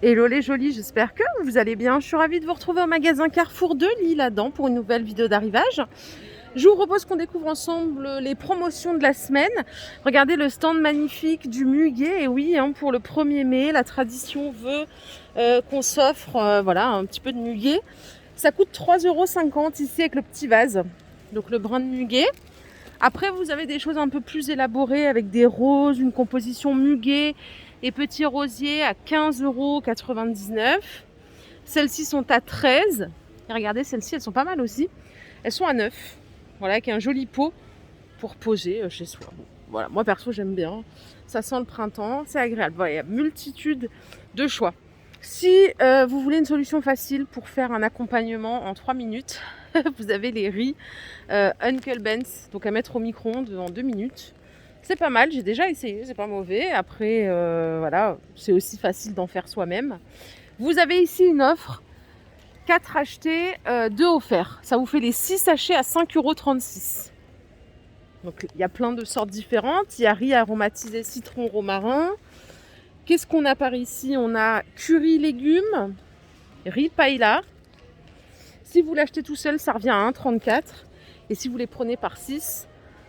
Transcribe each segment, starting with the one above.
Hello les jolis, j'espère que vous allez bien. Je suis ravie de vous retrouver au magasin Carrefour de L'Isle-Adam pour une nouvelle vidéo d'arrivage. Je vous propose qu'on découvre ensemble les promotions de la semaine. Regardez le stand magnifique du muguet. Et oui, pour le 1er mai, la tradition veut qu'on s'offre voilà, un petit peu de muguet. Ça coûte 3,50 € ici avec le petit vase. Donc le brin de muguet. Après, vous avez des choses un peu plus élaborées avec des roses, une composition muguet et petits rosiers à 15,99 €. Celles-ci sont à 13. Et regardez, celles-ci, elles sont pas mal aussi. Elles sont à 9. Voilà, avec un joli pot pour poser chez soi. Bon, voilà, moi perso, j'aime bien. Ça sent le printemps, c'est agréable. Voilà, il y a multitude de choix. Si vous voulez une solution facile pour faire un accompagnement en 3 minutes, vous avez les riz Uncle Ben's, donc à mettre au micro-ondes en 2 minutes. C'est pas mal, j'ai déjà essayé, c'est pas mauvais. Après, voilà, c'est aussi facile d'en faire soi-même. Vous avez ici une offre, 4 achetés, 2 offerts. Ça vous fait les 6 sachets à 5,36 €. Donc il y a plein de sortes différentes. Il y a riz aromatisé citron romarin. Qu'est-ce qu'on a par ici? On a curry légumes, riz paella. Si vous l'achetez tout seul, ça revient à 1,34 €. Et si vous les prenez par 6,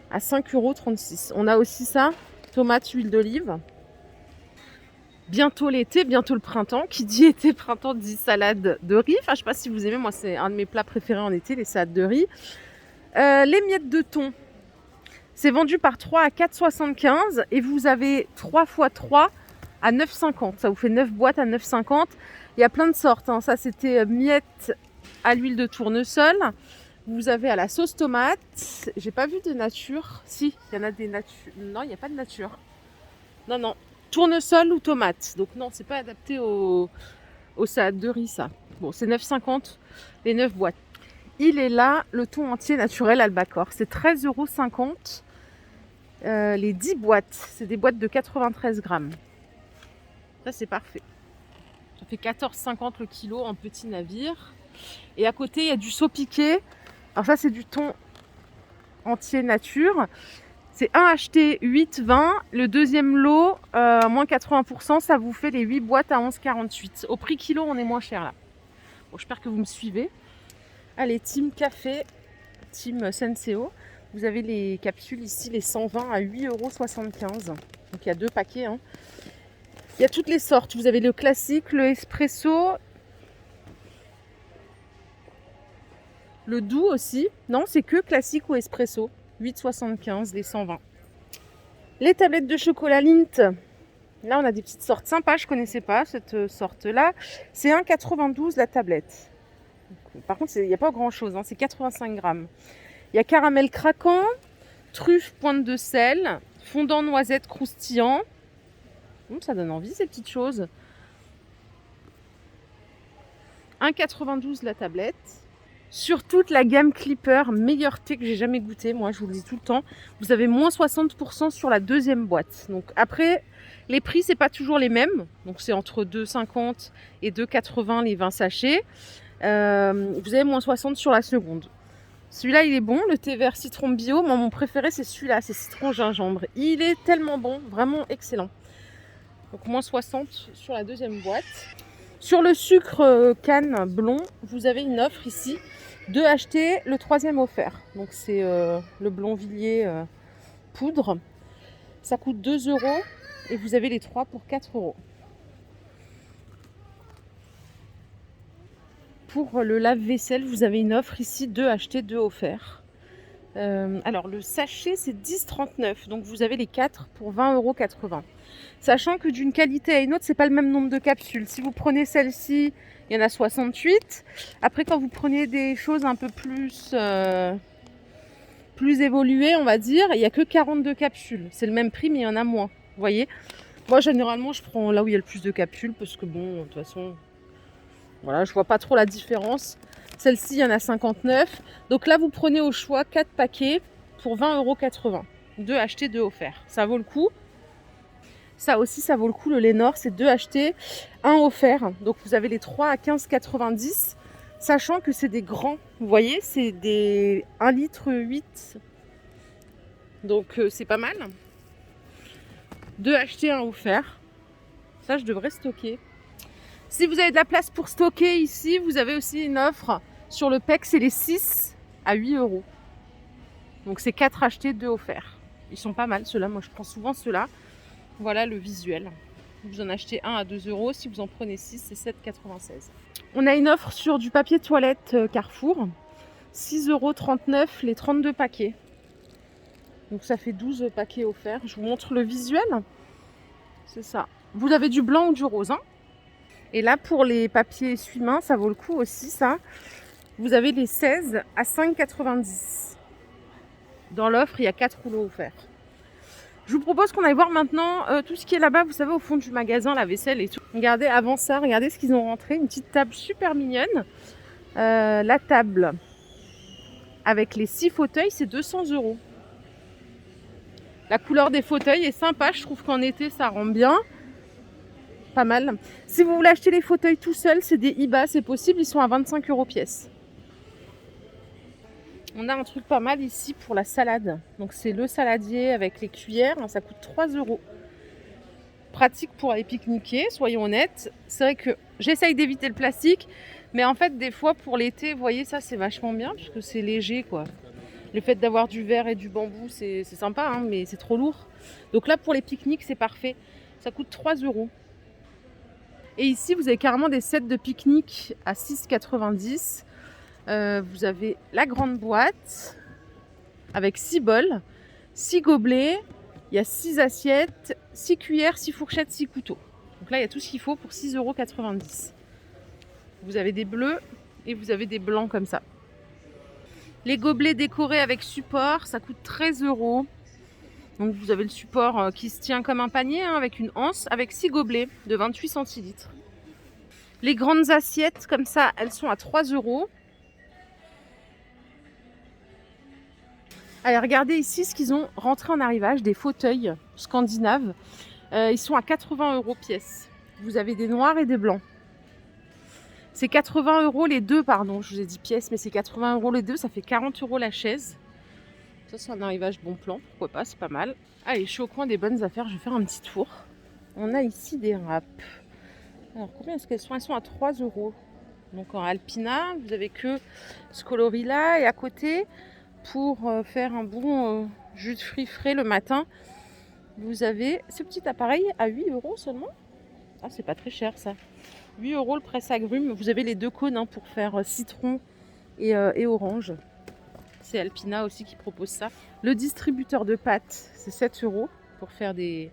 à 5,36 €. On a aussi ça, tomates, huile d'olive. Bientôt l'été, bientôt le printemps. Qui dit été, printemps dit salade de riz. Enfin, je ne sais pas si vous aimez, moi c'est un de mes plats préférés en été, les salades de riz. Les miettes de thon, c'est vendu par 3 à 4,75 € et vous avez 3 x 3 à 9,50 €. Ça vous fait 9 boîtes à 9,50 €. Il y a plein de sortes. Ça, c'était miettes à l'huile de tournesol. Vous avez à la sauce tomate. J'ai pas vu de nature. Si, il y en a des natures. Non, il n'y a pas de nature. Non, non. Tournesol ou tomate. Donc non, c'est pas adapté au salade de riz, ça. Bon, c'est 9,50 € les 9 boîtes. Il est là, le thon entier naturel Albacor. C'est 13,50 € les 10 boîtes. C'est des boîtes de 93 grammes. Ça, c'est parfait. Ça fait 14,50 € le kilo en petit navire. Et à côté, il y a du saut piqué. Alors ça, c'est du thon entier nature. C'est 1 acheté 8,20 €. Le deuxième lot, moins 80%, ça vous fait les 8 boîtes à 11,48 €. Au prix kilo, on est moins cher là. Bon, j'espère que vous me suivez. Allez, team café, team Senseo. Vous avez les capsules ici, les 120 à 8,75 €. Donc il y a 2 paquets. Il y a toutes les sortes. Vous avez le classique, le espresso, le doux aussi. Non, c'est que classique ou espresso. 8,75 € les 120. Les tablettes de chocolat Lindt. Là, on a des petites sortes sympas. Je ne connaissais pas cette sorte-là. C'est 1,92 € la tablette. Par contre, il n'y a pas grand-chose. C'est 85 grammes. Il y a caramel craquant, truffe pointe de sel, fondant noisette croustillant. Ça donne envie, ces petites choses. 1,92 € la tablette. Sur toute la gamme Clipper, meilleur thé que j'ai jamais goûté, moi je vous le dis tout le temps, vous avez moins 60% sur la deuxième boîte. Donc après, les prix c'est pas toujours les mêmes, donc c'est entre 2,50 € et 2,80 € les 20 sachets. Vous avez moins 60 sur la seconde. Celui-là il est bon, le thé vert citron bio. Moi mon préféré c'est celui-là, c'est citron gingembre. Il est tellement bon, vraiment excellent. Donc moins 60 sur la deuxième boîte. Sur le sucre canne blond, vous avez une offre ici. 2 achetés, le 3e offert. Donc c'est le Blonvilliers poudre. Ça coûte 2 € et vous avez les 3 pour 4 €. Pour le lave-vaisselle, vous avez une offre ici, 2 achetés, 2 offerts. Alors le sachet c'est 10,39 €, donc vous avez les 4 pour 20,80 €. Sachant que d'une qualité à une autre, c'est pas le même nombre de capsules. Si vous prenez celle-ci, il y en a 68. Après, quand vous prenez des choses un peu plus évoluées, on va dire, il n'y a que 42 capsules. C'est le même prix, mais il y en a moins. Vous voyez? Moi, généralement, je prends là où il y a le plus de capsules parce que bon, de toute façon, voilà, je vois pas trop la différence. Celle-ci, il y en a 59. Donc là, vous prenez au choix 4 paquets pour 20,80 €. 2 achetés, 2 offerts. Ça vaut le coup. Ça aussi, ça vaut le coup. Le Lénore, c'est 2 achetés, 1 offert. Donc vous avez les 3 à 15,90 €. Sachant que c'est des grands. Vous voyez, c'est des 1,8 litre. Donc c'est pas mal. 2 achetés, 1 offert. Ça, je devrais stocker. Si vous avez de la place pour stocker ici, vous avez aussi une offre sur le PEC, c'est les 6 à 8 euros. Donc c'est 4 achetés, 2 offerts. Ils sont pas mal ceux-là, moi je prends souvent ceux-là. Voilà le visuel. Vous en achetez 1 à 2 euros, si vous en prenez 6, c'est 7,96 €. On a une offre sur du papier toilette Carrefour, 6,39 € les 32 paquets. Donc ça fait 12 paquets offerts. Je vous montre le visuel. C'est ça. Vous avez du blanc ou du rose, hein. Et là, pour les papiers essuie-mains, ça vaut le coup aussi, ça. Vous avez les 16 à 5,90 €. Dans l'offre, il y a 4 rouleaux offerts. Je vous propose qu'on aille voir maintenant tout ce qui est là-bas, vous savez, au fond du magasin, la vaisselle et tout. Regardez, avant ça, regardez ce qu'ils ont rentré. Une petite table super mignonne. La table avec les 6 fauteuils, c'est 200 €. La couleur des fauteuils est sympa. Je trouve qu'en été, ça rend bien. Pas mal. Si vous voulez acheter les fauteuils tout seuls, c'est des IBA, c'est possible. Ils sont à 25 € pièce. On a un truc pas mal ici pour la salade. Donc c'est le saladier avec les cuillères. Ça coûte 3 €. Pratique pour aller pique-niquer, soyons honnêtes. C'est vrai que j'essaye d'éviter le plastique. Mais en fait, des fois, pour l'été, vous voyez, ça, c'est vachement bien. Parce que c'est léger, quoi. Le fait d'avoir du verre et du bambou, c'est sympa, hein, mais c'est trop lourd. Donc là, pour les pique-niques, c'est parfait. Ça coûte 3 €. Et ici, vous avez carrément des sets de pique-nique à 6,90 €. Vous avez la grande boîte avec 6 bols, 6 gobelets, il y a 6 assiettes, 6 cuillères, 6 fourchettes, 6 couteaux. Donc là, il y a tout ce qu'il faut pour 6,90 €. Vous avez des bleus et vous avez des blancs comme ça. Les gobelets décorés avec support, ça coûte 13 €. Donc vous avez le support qui se tient comme un panier, hein, avec une anse, avec 6 gobelets de 28 centilitres. Les grandes assiettes comme ça, elles sont à 3 €. Allez, regardez ici ce qu'ils ont rentré en arrivage, des fauteuils scandinaves. Ils sont à 80 € pièce. Vous avez des noirs et des blancs. C'est 80 € les deux, pardon, je vous ai dit pièce, mais c'est 80 € les deux, ça fait 40 € la chaise. Ça, c'est un arrivage bon plan, pourquoi pas, c'est pas mal. Allez, je suis au coin des bonnes affaires, je vais faire un petit tour. On a ici des râpes. Alors, combien est-ce qu'elles sont? Elles sont à 3 €. Donc en Alpina, vous avez que ce coloris-là. Et à côté, pour faire un bon jus de fruits frais le matin, vous avez ce petit appareil à 8 € seulement. Ah, c'est pas très cher ça. 8 € le presse-agrumes. Vous avez les deux cônes, hein, pour faire citron et orange. C'est Alpina aussi qui propose ça. Le distributeur de pâtes, c'est 7 € pour faire des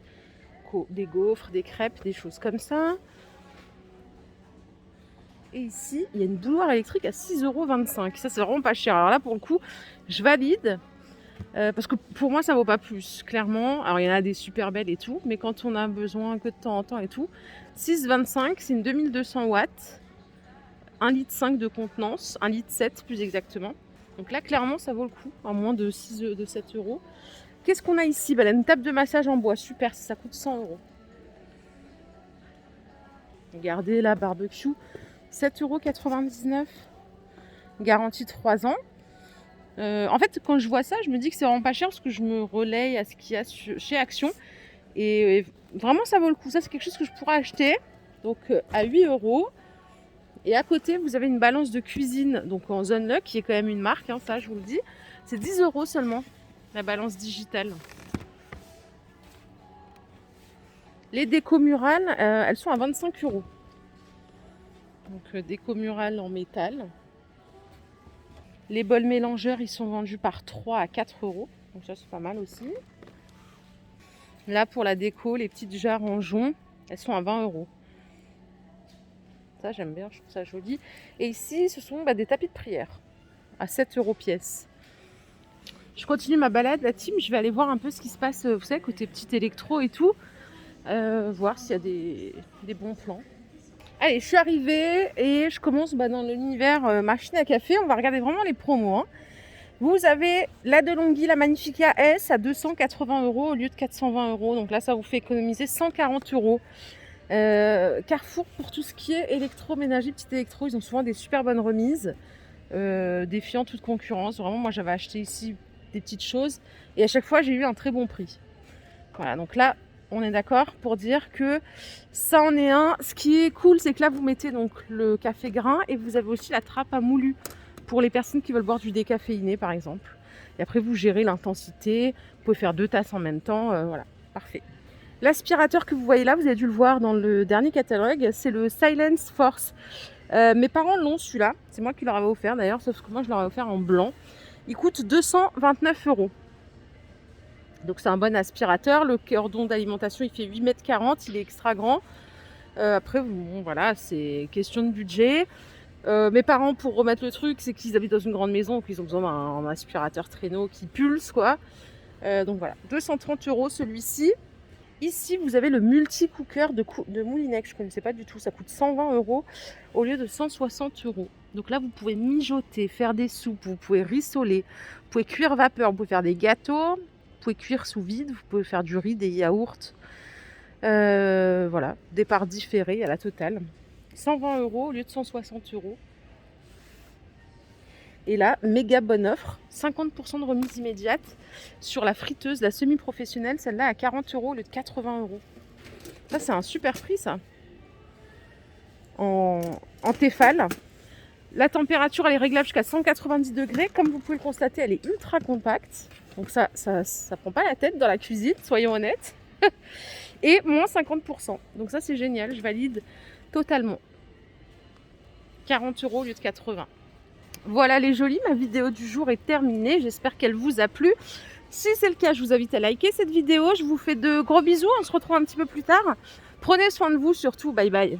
gaufres, des crêpes, des choses comme ça. Et ici, il y a une bouilloire électrique à 6,25 €. Ça, c'est vraiment pas cher. Alors là, pour le coup, je valide. Parce que pour moi, ça vaut pas plus, clairement. Alors, il y en a des super belles et tout. Mais quand on a besoin que de temps en temps et tout. 6,25 €, c'est une 2200 watts. 1,5 litre de contenance. 1,7 litre plus exactement. Donc là, clairement, ça vaut le coup. À moins de 7 €. Qu'est-ce qu'on a ici? Là, une table de massage en bois. Super, ça coûte 100 €. Regardez la barbecue. 7,99 €, garantie 3 ans. En fait, quand je vois ça, je me dis que c'est vraiment pas cher parce que je me relaye à ce qu'il y a chez Action. Et vraiment, ça vaut le coup. Ça, c'est quelque chose que je pourrais acheter. Donc, à 8 €. Et à côté, vous avez une balance de cuisine, donc en Zone Luck, qui est quand même une marque, hein, ça, je vous le dis. C'est 10 € seulement, la balance digitale. Les décos murales, elles sont à 25 €. Donc déco murale en métal. Les bols mélangeurs, ils sont vendus par 3 à 4 €. Donc ça, c'est pas mal aussi. Là, pour la déco, les petites jarres en jonc, elles sont à 20 €. Ça, j'aime bien, je trouve ça joli. Et ici, ce sont des tapis de prière à 7 € pièce. Je continue ma balade, la team. Je vais aller voir un peu ce qui se passe, vous savez, côté petit électro et tout. Voir s'il y a des bons plans. Allez, je suis arrivée et je commence dans l'univers machine à café. On va regarder vraiment les promos, hein. Vous avez la DeLonghi, la Magnifica S à 280 € au lieu de 420 €. Donc là, ça vous fait économiser 140 €. Carrefour, pour tout ce qui est électroménager, petit électro, ils ont souvent des super bonnes remises, défiant toute concurrence. Vraiment, moi, j'avais acheté ici des petites choses et à chaque fois, j'ai eu un très bon prix. Voilà, donc là, On est d'accord pour dire que ça en est un. Ce qui est cool, c'est que là, vous mettez donc le café grain et vous avez aussi la trappe à moulu pour les personnes qui veulent boire du décaféiné, par exemple. Et après, vous gérez l'intensité. Vous pouvez faire 2 tasses en même temps. Voilà, parfait. L'aspirateur que vous voyez là, vous avez dû le voir dans le dernier catalogue, c'est le Silence Force. Mes parents l'ont celui-là. C'est moi qui leur avais offert d'ailleurs, sauf que moi, je leur ai offert en blanc. Il coûte 229 €. Donc c'est un bon aspirateur. Le cordon d'alimentation, il fait 8,40 m. Il est extra grand. Après, bon, voilà, c'est question de budget. Mes parents, pour remettre le truc, c'est qu'ils habitent dans une grande maison, donc ils ont besoin d'un aspirateur traîneau qui pulse, quoi. Donc voilà, 230 € celui-ci. Ici, vous avez le multi-cooker de Moulinex. Je ne connaissais pas du tout. Ça coûte 120 € au lieu de 160 €. Donc là, vous pouvez mijoter, faire des soupes, vous pouvez rissoler, vous pouvez cuire vapeur, vous pouvez faire des gâteaux, vous pouvez cuire sous vide, vous pouvez faire du riz, des yaourts. Voilà, des parts différées à la totale. 120 € au lieu de 160 €. Et là, méga bonne offre, 50% de remise immédiate sur la friteuse, la semi-professionnelle, celle-là à 40 € au lieu de 80 €. Ça, c'est un super prix, ça. En Tefal. La température, elle est réglable jusqu'à 190 degrés. Comme vous pouvez le constater, elle est ultra compacte. Donc ça prend pas la tête dans la cuisine, soyons honnêtes. Et moins 50%. Donc ça, c'est génial, je valide totalement. 40 € au lieu de 80. Voilà les jolis, ma vidéo du jour est terminée. J'espère qu'elle vous a plu. Si c'est le cas, je vous invite à liker cette vidéo. Je vous fais de gros bisous. On se retrouve un petit peu plus tard. Prenez soin de vous surtout. Bye bye.